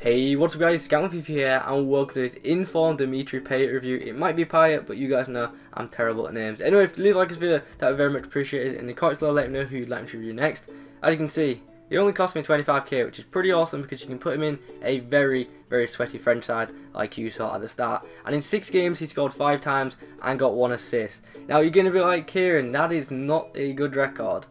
Hey, what's up guys, Scout Fifa here and welcome to this informed Dimitri Payet review. It might be Payet, but you guys know I'm terrible at names. Anyway, if you leave a like this video, that would very much appreciated. In the comments below, let me know who you'd like me to review next. As you can see, he only cost me 25k, which is pretty awesome because you can put him in a very sweaty French side like you saw at the start. And in 6 games, he scored 5 times and got 1 assist. Now you're going to be like, Kieran, that is not a good record.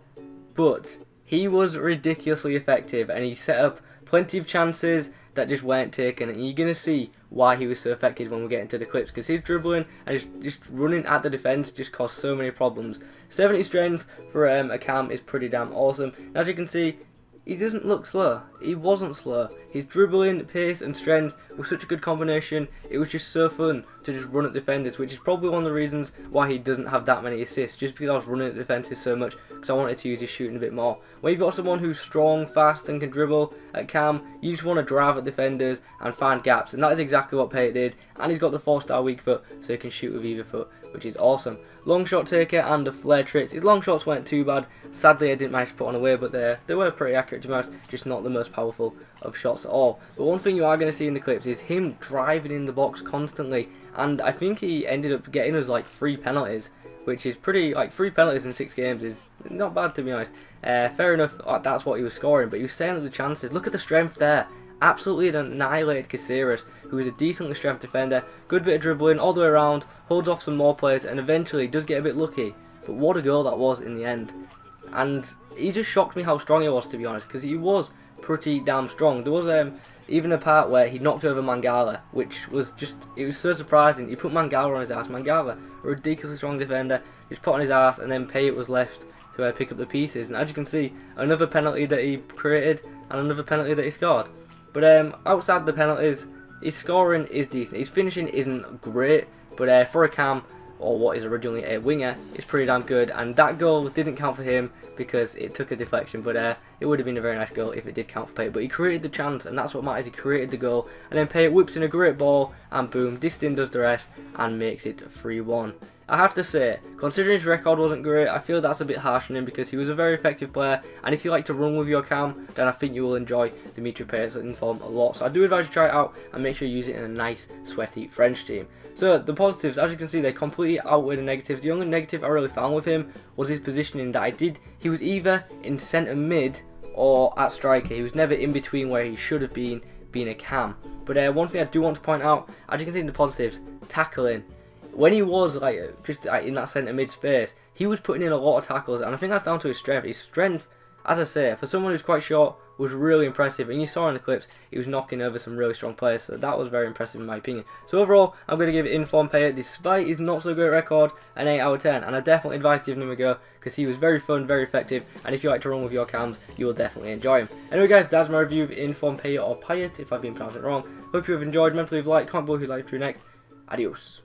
But he was ridiculously effective and he set up plenty of chances that just weren't taken, and you're going to see why he was so effective when we get into the clips, because his dribbling and just running at the defence just caused so many problems. 70 strength for a cam is pretty damn awesome. And as you can see, he doesn't look slow. He wasn't slow. His dribbling, pace and strength was such a good combination. It was just so fun to just run at defenders, which is probably one of the reasons why he doesn't have that many assists, just because I was running at defences so much because I wanted to use his shooting a bit more. When you've got someone who's strong, fast and can dribble at cam, you just want to drive at defenders and find gaps, and that is exactly what Payet did. And he's got the 4-star weak foot, so he can shoot with either foot, which is awesome. Long shot taker and the flare tricks. His long shots weren't too bad. Sadly I didn't manage to put on away, but they were pretty accurate to be honest, just not the most powerful of shots at all. But one thing you are going to see in the clips is him driving in the box constantly, and I think he ended up getting us like 3 penalties, which is pretty, like 3 penalties in 6 games is not bad to be honest. Fair enough, that's what he was scoring, but he was setting up the chances. Look at the strength there. Absolutely annihilated Caceres, who is a decently strength defender. Good bit of dribbling all the way around, holds off some more players, and eventually does get a bit lucky. But what a goal that was in the end. And he just shocked me how strong he was, to be honest, because he was pretty damn strong. There was even a part where he knocked over Mangala, which was just, it was so surprising. He put Mangala on his ass. Mangala, a ridiculously strong defender, just put on his ass, and then Payet was left to pick up the pieces. And as you can see, another penalty that he created and another penalty that he scored. But outside the penalties, his scoring is decent. His finishing isn't great, but for a cam, or what is originally a winger, it's pretty damn good. And that goal didn't count for him because it took a deflection, but it would have been a very nice goal if it did count for Payet. But he created the chance, and that's what matters. He created the goal, and then Payet whips in a great ball, and boom, Distin does the rest and makes it 3-1. I have to say, considering his record wasn't great, I feel that's a bit harsh on him because he was a very effective player, and if you like to run with your cam, then I think you will enjoy Dimitri Payet's inform a lot. So I do advise you try it out and make sure you use it in a nice, sweaty French team. So the positives, as you can see, they completely outweigh the negatives. The only negative I really found with him was his positioning that he was either in centre mid or at striker. He was never in between where he should have been being a cam. But one thing I do want to point out, as you can see in the positives, tackling. When he was just in that centre mid space, he was putting in a lot of tackles, and I think that's down to his strength. His strength, as I say, for someone who's quite short, was really impressive, and you saw in the clips he was knocking over some really strong players, so that was very impressive in my opinion. So overall, I'm going to give Inform Payet, despite his not so great record, an 8 out of 10, and I definitely advise giving him a go because he was very fun, very effective, and if you like to run with your cams, you will definitely enjoy him. Anyway guys, that's my review of Inform Payet, or Payet if I've been pronouncing it wrong. Hope you have enjoyed. Remember to leave a like, comment below who you'd like to do next. Adios.